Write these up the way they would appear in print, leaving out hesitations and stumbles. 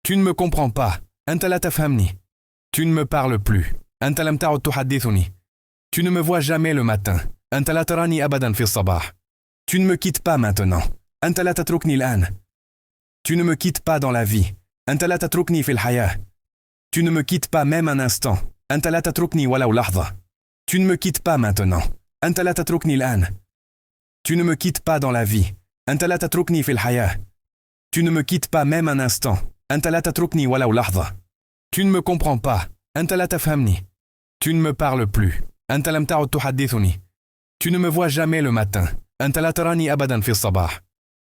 Tu ne me comprends pas. أنت لا تفهمني. Tu ne me parles plus. أنت لم تعد تحدثني. Tu ne me vois jamais le matin. أنت لا تراني أبدا في الصباح. Tu ne me quittes pas maintenant. أنت لا تتركني الآن. Tu ne me quittes pas dans la vie. أنت لا تتركني في الحياة. Tu ne me quittes pas même un instant. أنت لا تتركني ولو لحظة. Tu ne me quittes pas maintenant. أنت لا تتركني الآن. Tu ne me quittes pas dans la vie. أنت لا تتركني في الحياة. Tu ne me quittes pas même un instant. أنت لا تتركني ولو لحظة. Tu ne me comprends pas. أنت لا تفهمني. Tu ne me parles plus. أنت لم تعد تحدثني. Tu ne me vois jamais le matin. أنت لا تراني أبدا في الصباح.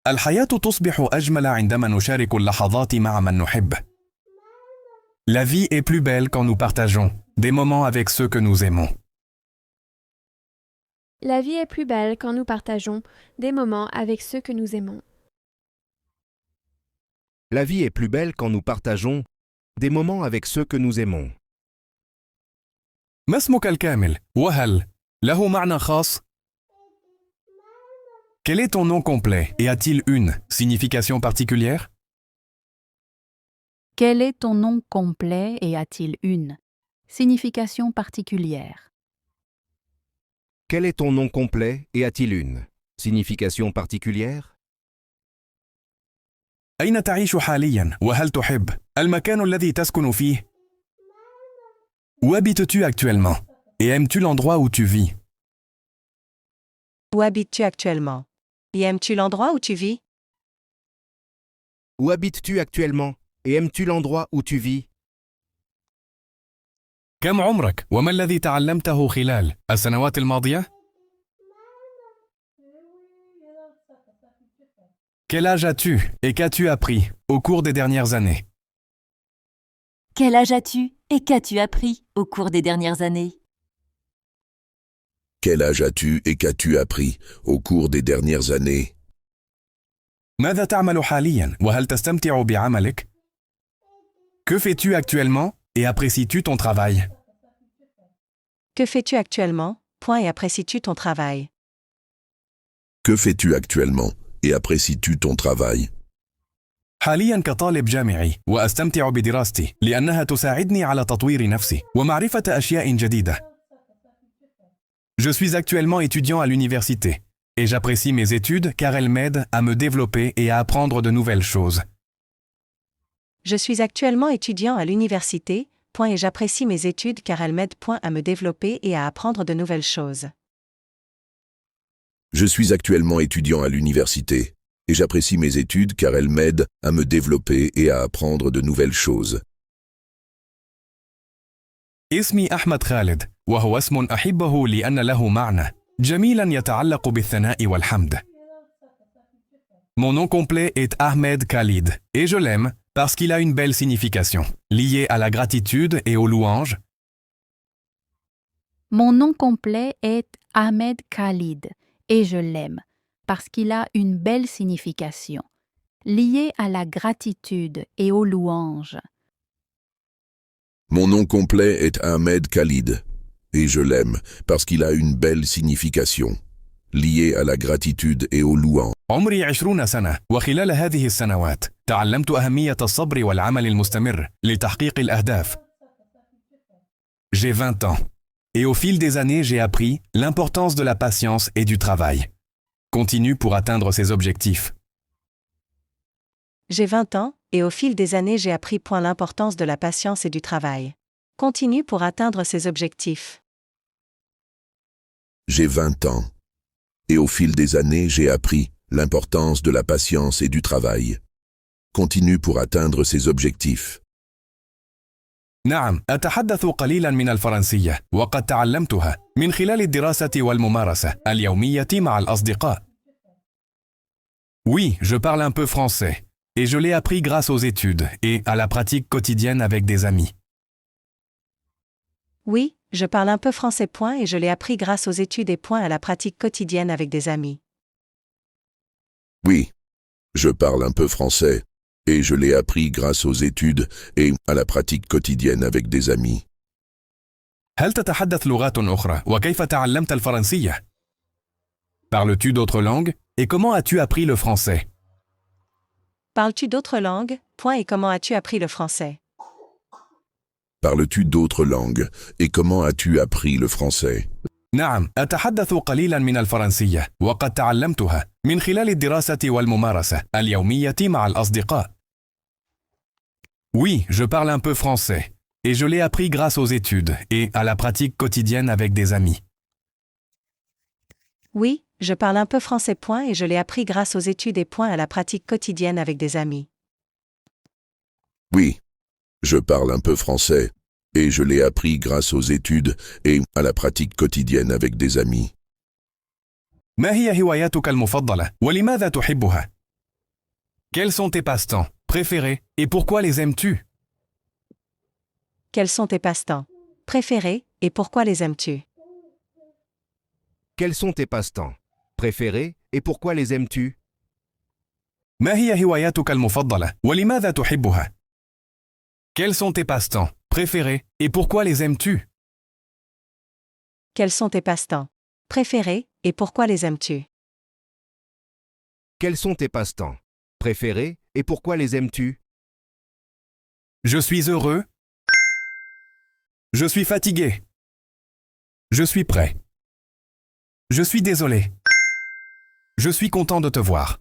الحياة تصبح أجمل عندما نشارك اللحظات مع من نحب. La vie est plus belle quand nous partageons des moments avec ceux que nous aimons. La vie est plus belle quand nous partageons des moments avec ceux que nous aimons. La vie est plus belle quand nous partageons des moments avec ceux que nous aimons. ما اسمك الكامل؟ وهل له معنى خاص؟ Quel est ton nom complet et a-t-il une signification particulière? Quel est ton nom complet et a-t-il une signification particulière? Quel est ton nom complet et a-t-il une signification particulière? أين تعيش حالياً وهل تحب المكان الذي تسكن فيه؟ Où habites-tu actuellement? Et aimes-tu l'endroit où tu vis? Où habites-tu actuellement? Et aimes-tu l'endroit où tu vis? Où habites-tu actuellement et aimes-tu l'endroit où tu vis? كم عمرك وما الذي تعلمته خلال السنوات الماضية؟ Quel âge as-tu et qu'as-tu appris au cours des dernières années? Quel âge as-tu et qu'as-tu appris au cours des dernières années? Quel âge as-tu et qu'as-tu appris au cours des dernières années? ماذا تعمل حالياً وهل تستمتع بعملك؟ Que fais-tu actuellement et apprécies-tu ton travail? Que fais-tu actuellement? Et apprécies-tu ton travail? Que fais-tu actuellement et apprécies-tu ton travail? حالياً كطالب جامعي وأستمتع بدراستي لأنها تساعدني على تطوير نفسي ومعرفة أشياء جديدة. Je suis actuellement étudiant à l'université et j'apprécie mes études car elles m'aident à me développer et à apprendre de nouvelles choses. Je suis actuellement étudiant à l'université, et j'apprécie mes études car elles m'aident, à me développer et à apprendre de nouvelles choses. Je suis actuellement étudiant à l'université et j'apprécie mes études car elles m'aident à me développer et à apprendre de nouvelles choses. اسمي أحمد خالد وهو اسم أحبه لأن له معنى جميلاً يتعلق بالثناء والحمد. Mon nom complet est Ahmed Khalid et je l'aime parce qu'il a une belle signification liée à la gratitude et aux louanges. Mon nom complet est Ahmed Khalid et je l'aime parce qu'il a une belle signification liée à la gratitude et aux louanges. Mon nom complet est Ahmed Khalid et je l'aime parce qu'il a une belle signification liée à la gratitude et aux louanges. عمري 20 سنة وخلال هذه السنوات تعلمت أهمية الصبر والعمل المستمر لتحقيق الأهداف. J'ai 20 ans et au fil des années j'ai appris l'importance de la patience et du travail. Continue pour atteindre ses objectifs. J'ai 20 ans, et au fil des années j'ai appris l'importance de la patience et du travail. Continue pour atteindre ses objectifs. J'ai 20 ans et au fil des années j'ai appris l'importance de la patience et du travail. Continue pour atteindre ses objectifs. نعم، أتحدث قليلاً من الفرنسية وقد تعلمتها من خلال الدراسة والممارسة اليومية مع الأصدقاء. Oui, je parle un peu français et je l'ai appris grâce aux études et à la pratique quotidienne avec des amis. Oui, je parle un peu français, et je l'ai appris grâce aux études et à la pratique quotidienne avec des amis. Oui, je parle un peu français et je l'ai appris grâce aux études et à la pratique quotidienne avec des amis. هل تتحدث لغات أخرى وكيف تعلمت الفرنسية؟ Parles-tu d'autres langues et comment as-tu appris le français? Parles-tu d'autres langues Point et comment as-tu appris le français? Parles-tu d'autres langues et comment as-tu appris le français? نعم، أتحدث قليلا من الفرنسية وقد تعلمتها من خلال الدراسة والممارسة اليومية مع الأصدقاء. Oui, je parle un peu français et je l'ai appris grâce aux études et à la pratique quotidienne avec des amis. Oui, je parle un peu français. Point et je l'ai appris grâce aux études et point à la pratique quotidienne avec des amis. Oui, je parle un peu français et je l'ai appris grâce aux études et à la pratique quotidienne avec des amis. ما هي هواياتك المفضلة ولماذا تحبها؟ Quels sont tes passe-temps préférés et pourquoi les aimes-tu? Quels sont tes passe-temps préférés et pourquoi les aimes-tu? Quels sont tes passe-temps préférés et pourquoi les aimes-tu? ما هي هواياتك المفضلة ولماذا تحبها؟ Quels sont tes passe-temps préférés et pourquoi les aimes-tu? Quels sont tes passe-temps préférés et pourquoi les aimes-tu? Quels sont tes passe-temps préférés et pourquoi les aimes-tu? Je suis heureux. Je suis fatigué. Je suis prêt. Je suis désolé. Je suis content de te voir.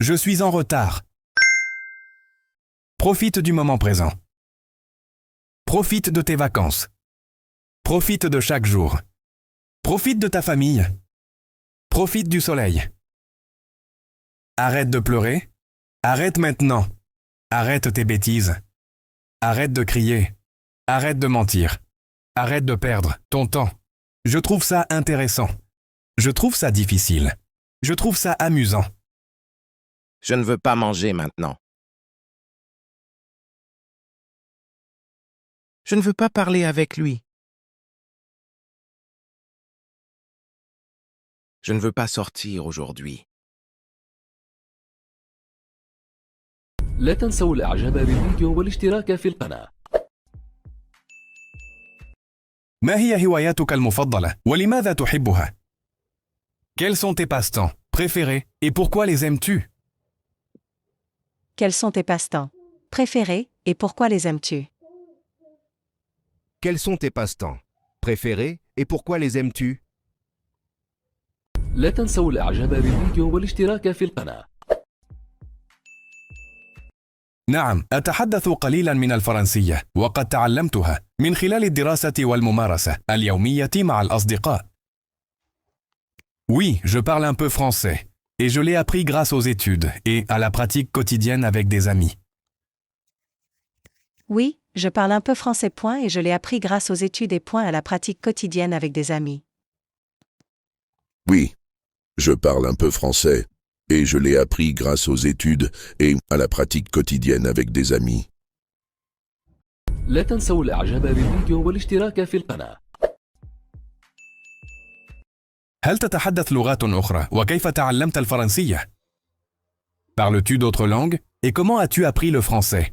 Je suis en retard. Profite du moment présent. Profite de tes vacances. Profite de chaque jour. Profite de ta famille. Profite du soleil. Arrête de pleurer. Arrête maintenant. Arrête tes bêtises. Arrête de crier. Arrête de mentir. Arrête de perdre ton temps. Je trouve ça intéressant. Je trouve ça difficile. Je trouve ça amusant. Je ne veux pas manger maintenant. Je ne veux pas parler avec lui. Je ne veux pas sortir aujourd'hui. لا تنسوا الإعجاب بالفيديو والاشتراك في القناة. ما هي هواياتك المفضلة ولماذا تحبها؟ Quels sont tes passe-temps préférés et pourquoi les aimes-tu? Quels sont tes passe-temps préférés et pourquoi les aimes-tu? Quels sont tes passe-temps préférés et pourquoi les aimes-tu? لا تنسوا الإعجاب بالفيديو والاشتراك في القناة. نعم، أتحدث قليلا من الفرنسية وقد تعلمتها من خلال الدراسة والممارسة اليومية مع الأصدقاء. Oui, je parle un peu français et je l'ai appris grâce aux études et à la pratique quotidienne avec des amis. Oui, je parle un peu français. Point et je l'ai appris grâce aux études et point à la pratique quotidienne avec des amis. Oui, je parle un peu français et je l'ai appris grâce aux études et à la pratique quotidienne avec des amis. لا تنسوا الإعجاب بالفيديو والاشتراك في القناة. هل تتحدث لغات أخرى وكيف تعلمت الفرنسية؟ Parles-tu d'autres langues et comment as-tu appris le français?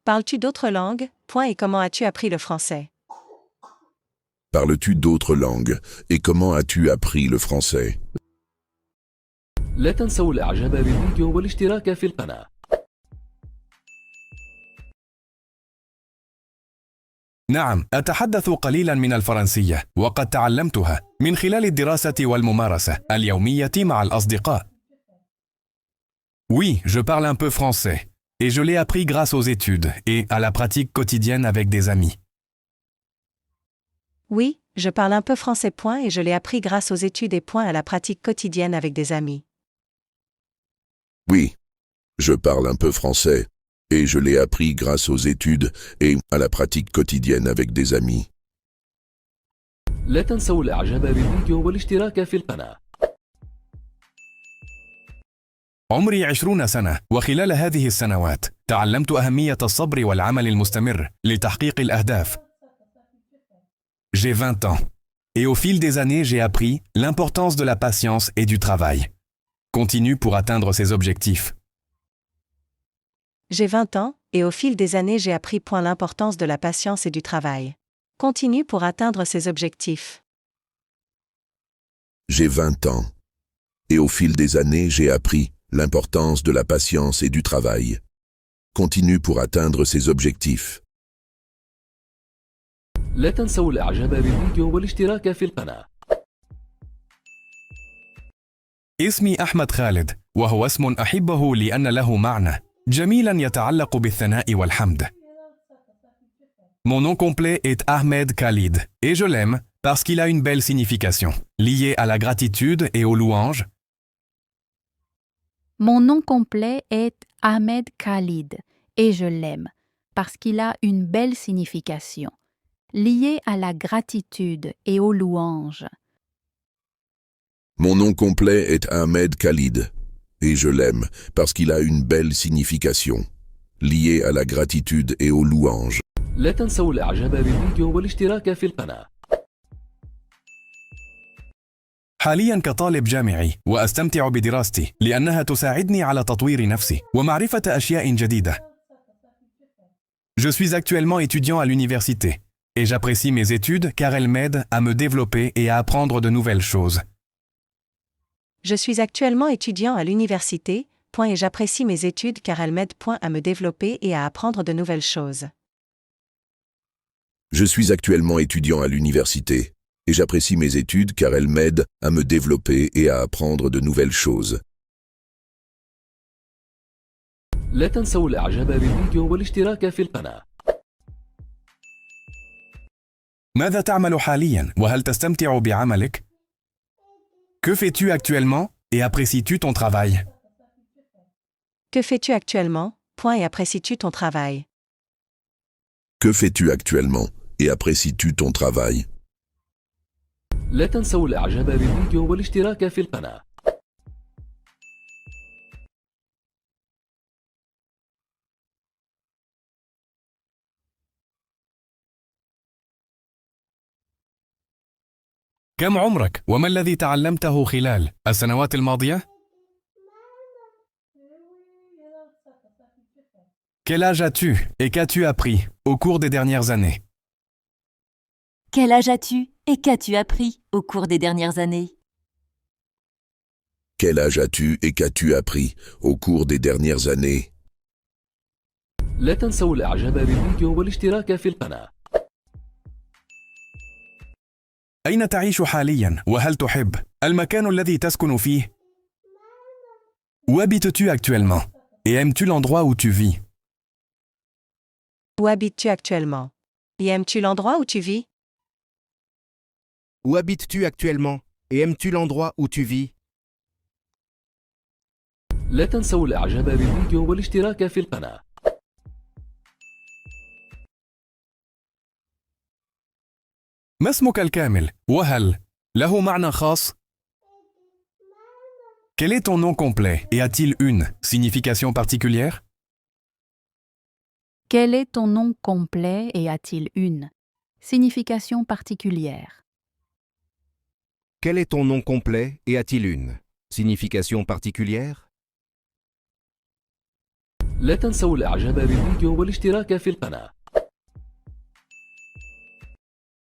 Parles-tu d'autres langues? Point et comment as-tu appris le français? Parles-tu d'autres langues et comment as-tu appris le français? لا تنسوا الإعجاب بالفيديو والاشتراك في القناة. نعم، أتحدث قليلا من الفرنسية وقد تعلمتها من خلال الدراسة والممارسة اليومية مع الأصدقاء. Oui, je parle un peu français et je l'ai appris grâce aux études et à la pratique quotidienne avec des amis. Oui, je parle un peu français. Point et je l'ai appris grâce aux études et point à la pratique quotidienne avec des amis. Oui, je parle un peu français et je l'ai appris grâce aux études et à la pratique quotidienne avec des amis. لا تنسوا الإعجاب بالفيديو والاشتراك في القناة. عمري 20 سنة وخلال هذه السنوات تعلمت أهمية الصبر والعمل المستمر لتحقيق الأهداف. J'ai 20 ans et au fil des années j'ai appris l'importance de la patience et du travail. Continue pour atteindre ses objectifs. J'ai 20 ans, et au fil des années j'ai appris point l'importance de la patience et du travail. Continue pour atteindre ses objectifs. J'ai 20 ans. Et au fil des années j'ai appris l'importance de la patience et du travail. Continue pour atteindre ses objectifs. لا تنسوا الإعجاب بالفيديو والاشتراك في القناة. اسمي أحمد خالد، وهو اسم أحبه لأن له معنى جميلا يتعلق بالثناء والحمد. Mon nom complet est Ahmed Khalid, et je l'aime parce qu'il a une belle signification, liée à la gratitude et aux louanges. Mon nom complet est Ahmed Khalid et je l'aime parce qu'il a une belle signification, liée à la gratitude et aux louanges. Mon nom complet est Ahmed Khalid, et je l'aime parce qu'il a une belle signification, liée à la gratitude et aux louanges. لا تنسوا الإعجاب بالفيديو والاشتراك في القناة. حاليا كطالب جامعي وأستمتع بدراستي لأنها تساعدني على تطوير نفسي ومعرفة أشياء جديدة. Je suis actuellement étudiant à l'université et j'apprécie mes études car elles m'aident à me développer et à apprendre de nouvelles choses. Je suis actuellement étudiant à l'université, et j'apprécie mes études car elles m'aident à me développer et à apprendre de nouvelles choses. Je suis actuellement étudiant à l'université, et j'apprécie mes études car elles m'aident à me développer et à apprendre de nouvelles choses. لا تنسوا الإعجاب بالفيديو والاشتراك في القناة. ماذا تعمل حاليا وهل تستمتع بعملك؟ Que fais-tu actuellement et apprécies-tu ton travail? Que fais-tu actuellement, et apprécies-tu ton travail? Que fais-tu actuellement et apprécies-tu ton travail? لا تنسوا الإعجاب بالفيديو والاشتراك في القناة. كم عمرك وما الذي تعلمته خلال السنوات الماضية؟ Quel âge as-tu et qu'as-tu appris au cours des dernières années? Quel âge as-tu et qu'as-tu appris au cours des dernières années? Quel âge as-tu et qu'as-tu appris au cours des dernières années? لا تنسوا الإعجاب بالفيديو والاشتراك في القناة. أين تعيش حاليا وهل تحب المكان الذي تسكن فيه؟ Où habites-tu actuellement et aimes-tu l'endroit où tu vis? Où habites-tu actuellement? Et aimes-tu l'endroit où tu vis? Où habites-tu actuellement et aimes-tu l'endroit où tu vis? لا تنسوا الإعجاب بالفيديو والاشتراك في القناة. ما اسمك الكامل وهل له معنى خاص؟ Quel est ton nom complet et a-t-il une signification particulière? Quel est ton nom complet et a-t-il une signification particulière? Quel est ton nom complet et a-t-il une signification particulière? لا تنسوا الإعجاب بالفيديو والاشتراك في القناة.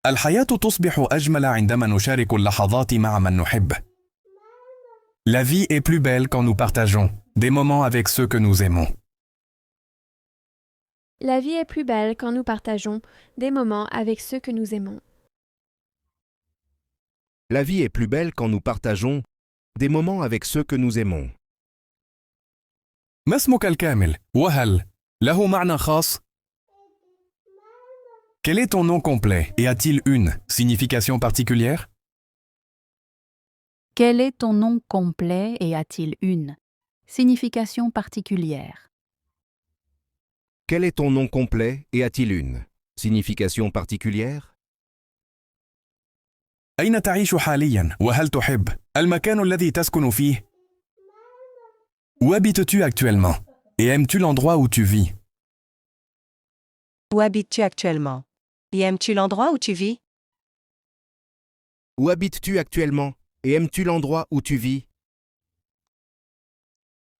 الحياة تصبح أجمل عندما نشارك اللحظات مع من نحب. La vie est plus belle quand nous partageons des moments avec ceux que nous aimons. La vie est plus belle quand nous partageons des moments avec ceux que nous aimons. La vie est plus belle quand nous partageons des moments avec ceux que nous aimons. ما اسمك الكامل وهل له معنى خاص؟ Quel est ton nom complet et a-t-il une signification particulière? Quel est ton nom complet et a-t-il une signification particulière? Quel est ton nom complet et a-t-il une signification particulière? أين تعيش حاليا وهل تحب المكان الذي تسكن فيه؟ Où habites-tu actuellement et aimes-tu l'endroit où tu vis? Où habites-tu actuellement? Et aimes-tu l'endroit où tu vis? Où habites-tu actuellement et aimes-tu l'endroit où tu vis?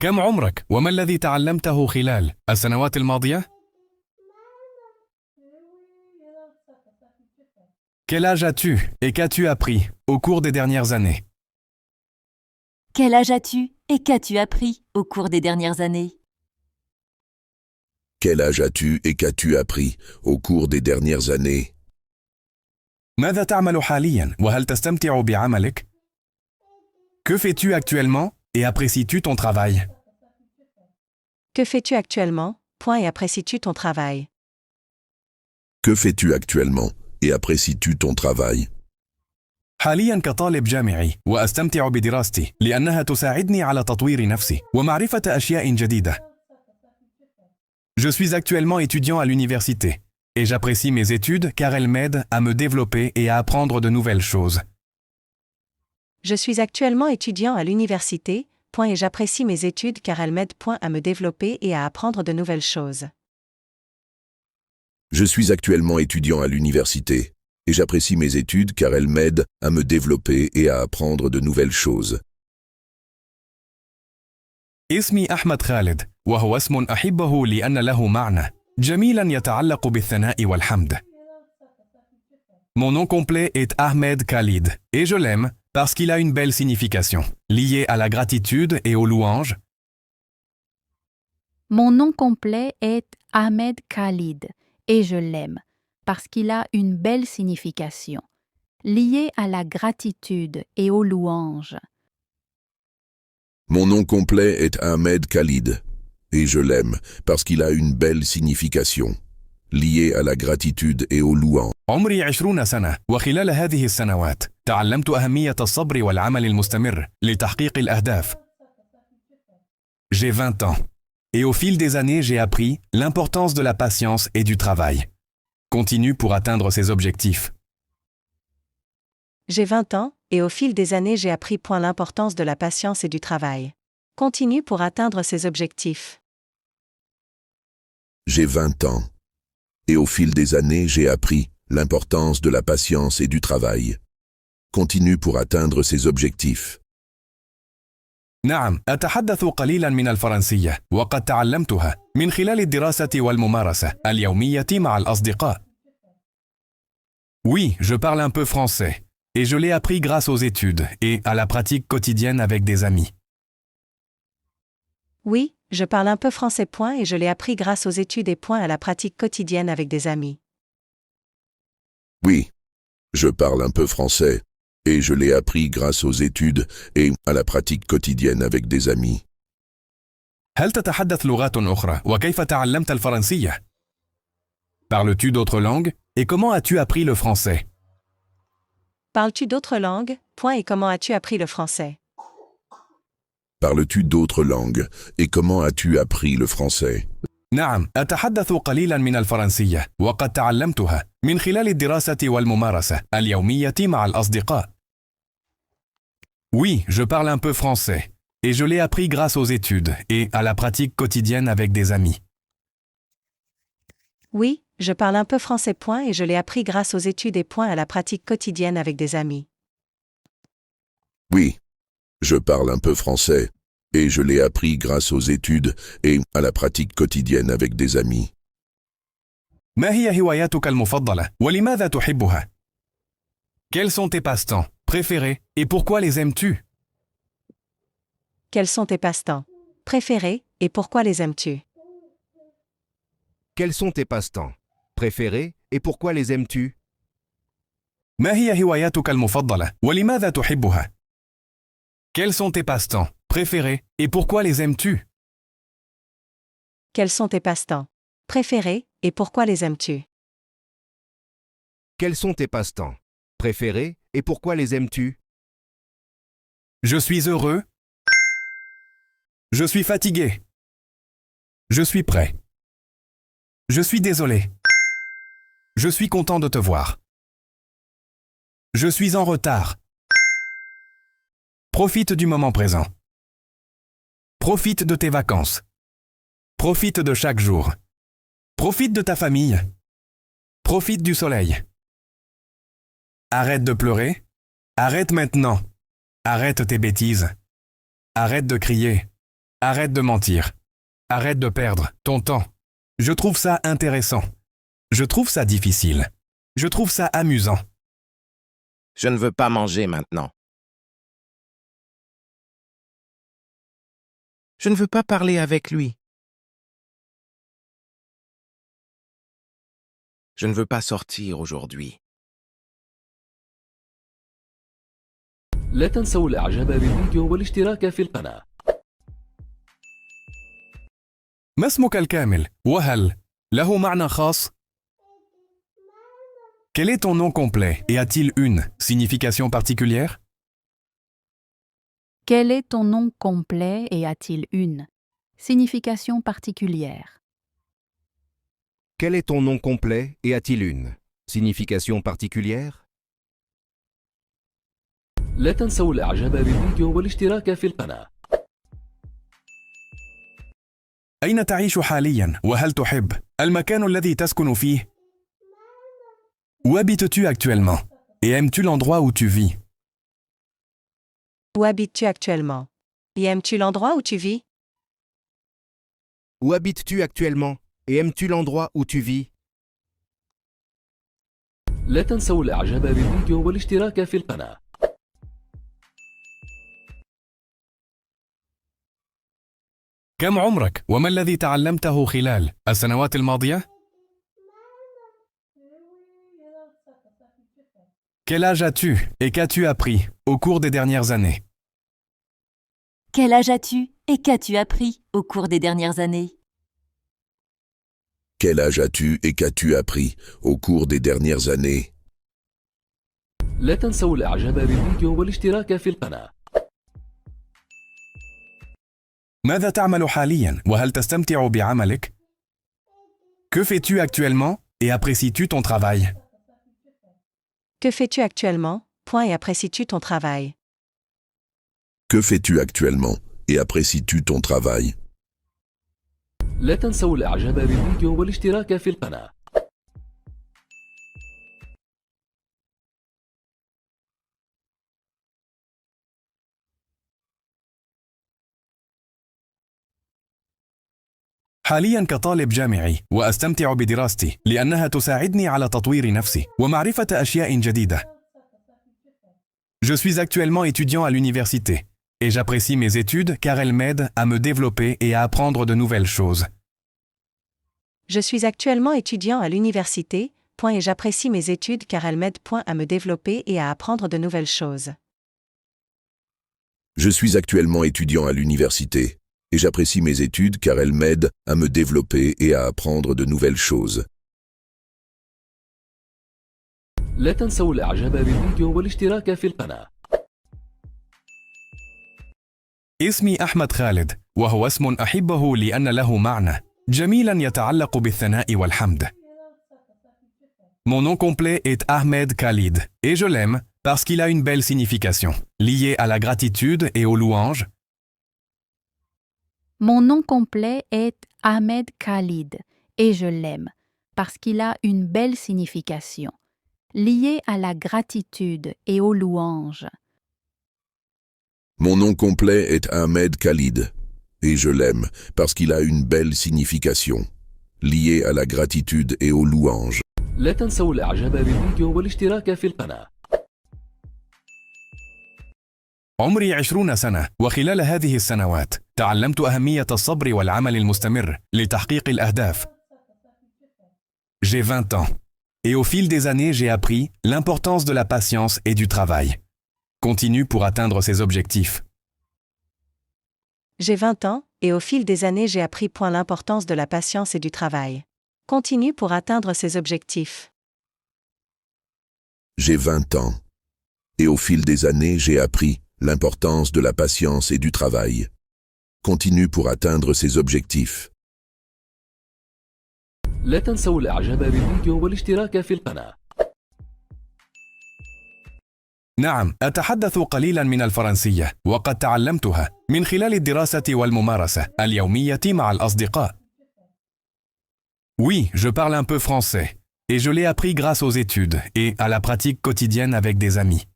كم عمرك وما الذي تعلمته خلال السنوات الماضية؟ Quel âge as-tu et qu'as-tu appris au cours des dernières années? Quel âge as-tu et qu'as-tu appris au cours des dernières années? Quel âge as-tu et qu'as-tu appris au cours des dernières années? ماذا تعمل حاليا وهل تستمتع بعملك؟ Que fais-tu actuellement et apprécies-tu ton travail? Que fais-tu actuellement? Et apprécies-tu ton travail? Que fais-tu actuellement et apprécies-tu ton travail? حاليا كطالب جامعي وأستمتع بدراستي لأنها تساعدني على تطوير نفسي ومعرفة أشياء جديدة. Je suis actuellement étudiant à l'université et j'apprécie mes études car elles m'aident à me développer et à apprendre de nouvelles choses. Je suis actuellement étudiant à l'université, et j'apprécie mes études car elles m'aident, à me développer et à apprendre de nouvelles choses. Je suis actuellement étudiant à l'université et j'apprécie mes études car elles m'aident à me développer et à apprendre de nouvelles choses. اسمي أحمد خالد وهو اسم أحبه لأن له معنى جميلا يتعلق بالثناء والحمد. Mon nom complet est Ahmed Khalid et je l'aime parce qu'il a une belle signification, liée à la gratitude et aux louanges. Mon nom complet est Ahmed Khalid et je l'aime parce qu'il a une belle signification, liée à la gratitude et aux louanges. Mon nom complet est Ahmed Khalid et je l'aime parce qu'il a une belle signification, liée à la gratitude et aux louanges. عمري 20 سنة وخلال هذه السنوات تعلمت أهمية الصبر والعمل المستمر لتحقيق الأهداف. J'ai 20 ans et au fil des années j'ai appris l'importance de la patience et du travail. Continue pour atteindre ses objectifs. J'ai 20 ans, et au fil des années j'ai appris l'importance de la patience et du travail. Continue pour atteindre ses objectifs. J'ai 20 ans. Et au fil des années j'ai appris l'importance de la patience et du travail. Continue pour atteindre ses objectifs. نعم، أتحدث قليلا من الفرنسية وقد تعلمتها من خلال الدراسة والممارسة اليومية مع الأصدقاء. Oui, je parle un peu français et je l'ai appris grâce aux études et à la pratique quotidienne avec des amis. Oui, je parle un peu français, et je l'ai appris grâce aux études et à la pratique quotidienne avec des amis. Oui, je parle un peu français et je l'ai appris grâce aux études et à la pratique quotidienne avec des amis. هل تتحدث لغات أخرى وكيف تعلمت الفرنسية؟ Parles-tu d'autres langues et comment as-tu appris le français? Parles-tu d'autres langues, et comment as-tu appris le français? Parles-tu d'autres langues et comment as-tu appris le français? نعم، أتحدث قليلا من الفرنسية وقد تعلمتها من خلال الدراسة والممارسة اليومية مع الأصدقاء. Oui, je parle un peu français et je l'ai appris grâce aux études et à la pratique quotidienne avec des amis. Oui, je parle un peu français, et je l'ai appris grâce aux études et à la pratique quotidienne avec des amis. Oui, je parle un peu français et je l'ai appris grâce aux études et à la pratique quotidienne avec des amis. ما هي هواياتك المفضلة ولماذا تحبها؟ Quels sont tes passe-temps préférés et pourquoi les aimes-tu? Quels sont tes passe-temps préférés et pourquoi les aimes-tu? Quels sont tes passe-temps préférés et pourquoi les aimes-tu? ما هي هواياتك المفضلة ولماذا تحبها؟ Quels sont tes passe-temps préférés et pourquoi les aimes-tu? Quels sont tes passe-temps préférés et pourquoi les aimes-tu? Quels sont tes passe-temps préférés et pourquoi les aimes-tu? Je suis heureux. Je suis fatigué. Je suis prêt. Je suis désolé. Je suis content de te voir. Je suis en retard. Profite du moment présent. Profite de tes vacances. Profite de chaque jour. Profite de ta famille. Profite du soleil. Arrête de pleurer. Arrête maintenant. Arrête tes bêtises. Arrête de crier. Arrête de mentir. Arrête de perdre ton temps. Je trouve ça intéressant. Je trouve ça difficile. Je trouve ça amusant. Je ne veux pas manger maintenant. Je ne veux pas parler avec lui. Je ne veux pas sortir aujourd'hui. لا تنسوا الإعجاب بالفيديو والاشتراك في القناة. ما اسمك الكامل؟ وهل له معنى خاص؟ Quel est ton nom complet et a-t-il une signification particulière? Quel est ton nom complet et a-t-il une signification particulière? Quel est ton nom complet et a-t-il une signification particulière? لا تنسوا الإعجاب بالفيديو والاشتراك في القناة. أين تعيش حالياً وهل تحب المكان الذي تسكن فيه؟ Où habites-tu actuellement? Et aimes-tu l'endroit où tu vis? Où habites-tu actuellement? Et aimes-tu l'endroit où tu vis? Où habites-tu actuellement et aimes-tu l'endroit où tu vis? لا تنسوا الإعجاب بالفيديو والاشتراك في القناة. كم عمرك وما الذي تعلمته خلال السنوات الماضية؟ Quel âge as-tu et qu'as-tu appris au cours des dernières années? Quel âge as-tu et qu'as-tu appris au cours des dernières années? Quel âge as-tu et qu'as-tu appris au cours des dernières années? لا تنسوا الإعجاب بالفيديو والاشتراك في القناة. ماذا تعمل حالياً وهل تستمتع بعملك؟ Que fais-tu actuellement et apprécies-tu ton travail? Que fais-tu actuellement? Et apprécies-tu ton travail? Que fais-tu actuellement et apprécies-tu ton travail? لا تنسوا الإعجاب بالفيديو والاشتراك في القناة. حالياً كطالب جامعي وأستمتع بدراستي لأنها تساعدني على تطوير نفسي ومعرفة أشياء جديدة. Je suis actuellement étudiant à l'université et j'apprécie mes études car elles m'aident à me développer et à apprendre de nouvelles choses. Je suis actuellement étudiant à l'université, et j'apprécie mes études car elles m'aident à me développer et à apprendre de nouvelles choses. Je suis actuellement étudiant à l'université et j'apprécie mes études car elles m'aident à me développer et à apprendre de nouvelles choses. لا تنسوا الإعجاب بالفيديو والاشتراك في القناة. اسمي أحمد خالد وهو اسم أحبه لأن له معنى جميلا يتعلق بالثناء والحمد. Mon nom complet est Ahmed Khalid et je l'aime parce qu'il a une belle signification liée à la gratitude et aux louanges. Mon nom complet est Ahmed Khalid et je l'aime parce qu'il a une belle signification liée à la gratitude et aux louanges. Mon nom complet est Ahmed Khalid et je l'aime parce qu'il a une belle signification liée à la gratitude et aux louanges. لا تنسوا الإعجاب بالفيديو والاشتراك في القناة. عمري 20 سنة وخلال هذه السنوات تعلمت أهمية الصبر والعمل المستمر لتحقيق الأهداف. J'ai 20 ans et au fil des années j'ai appris l'importance de la patience et du travail. Continue pour atteindre ses objectifs. J'ai 20 ans, et au fil des années j'ai appris l'importance de la patience et du travail. Continue pour atteindre ses objectifs. J'ai 20 ans et au fil des années j'ai appris l'importance de la patience et du travail. Continue pour atteindre ses objectifs. لا تنسوا الإعجاب بالفيديو والاشتراك في القناة. نعم، أتحدث قليلا من الفرنسية وقد تعلمتها من خلال الدراسة والممارسة اليومية مع الأصدقاء. Oui, je parle un peu français et je l'ai appris grâce aux études et à la pratique quotidienne avec des amis.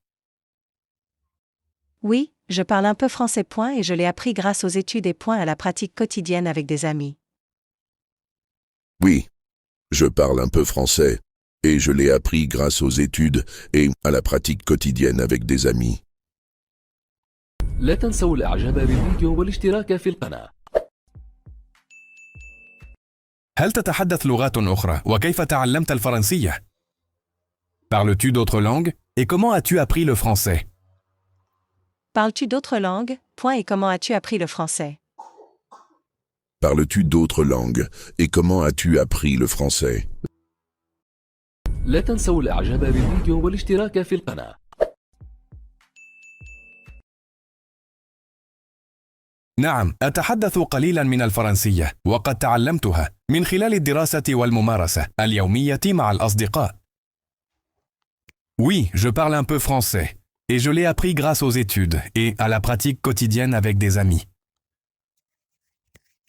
Oui, je parle un peu français et je l'ai appris grâce aux études et à la pratique quotidienne avec des amis. Oui, je parle un peu français et je l'ai appris grâce aux études et à la pratique quotidienne avec des amis. لا تنسوا الإعجاب بالفيديو والاشتراك في القناة. هل تتحدث لغات أخرى وكيف تعلمت الفرنسية؟ Parles-tu d'autres langues et comment as-tu appris le français? Parles-tu d'autres langues? Et comment as-tu appris le français? Parles-tu d'autres langues et comment as-tu appris le français? لا تنسوا الإعجاب بالفيديو والاشتراك في القناة. نعم، أتحدث قليلا من الفرنسية وقد تعلمتها من خلال الدراسة والممارسة اليومية مع الأصدقاء. Oui, je parle un peu français et je l'ai appris grâce aux études et à la pratique quotidienne avec des amis.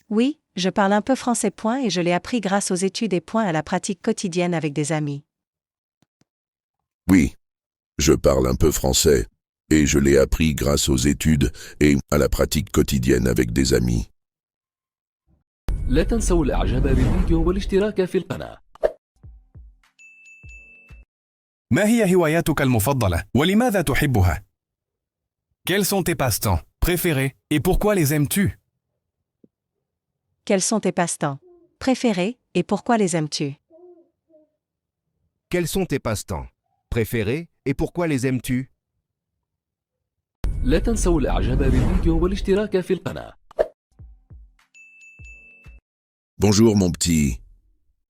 Oui, je parle un peu français. Et je l'ai appris grâce aux études et à la pratique quotidienne avec des amis. Oui, je parle un peu français et je l'ai appris grâce aux études et à la pratique quotidienne avec des amis. لا تنسوا الإعجاب بالفيديو والاشتراك في القناة. ما هي هواياتك المفضلة ولماذا تحبها؟ Quels sont tes passe-temps préférés et pourquoi les aimes-tu? Quels sont tes passe-temps préférés et pourquoi les aimes-tu? Quels sont tes passe-temps préférés et pourquoi les aimes-tu? لا تنسوا الإعجاب بالفيديو والاشتراك في القناة. Bonjour mon petit.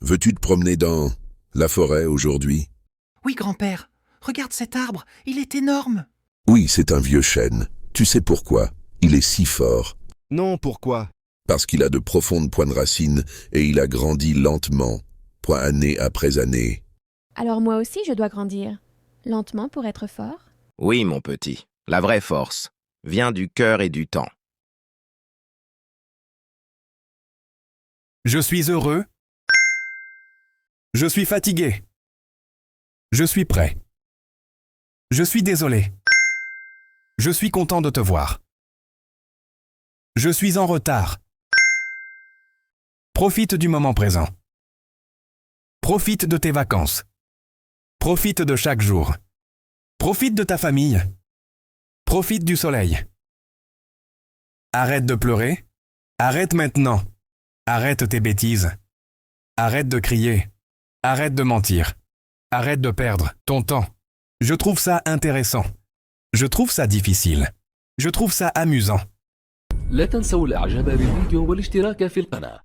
Veux-tu te promener dans la forêt aujourd'hui? Oui, grand-père. Regarde cet arbre, il est énorme. Oui, c'est un vieux chêne. Tu sais pourquoi? Il est si fort. Non, pourquoi? Parce qu'il a de profondes points de racines et il a grandi lentement, année après année. Alors moi aussi je dois grandir. Lentement pour être fort. Oui, mon petit, la vraie force vient du cœur et du temps. Je suis heureux. Je suis fatigué. Je suis prêt. Je suis désolé. Je suis content de te voir. Je suis en retard. Profite du moment présent. Profite de tes vacances. Profite de chaque jour. Profite de ta famille. Profite du soleil. Arrête de pleurer. Arrête maintenant. Arrête tes bêtises. Arrête de crier. Arrête de mentir. Arrête de perdre ton temps. Je trouve ça intéressant. Je trouve ça difficile. Je trouve ça amusant. لا تنسوا الإعجاب بالفيديو والاشتراك في القناة.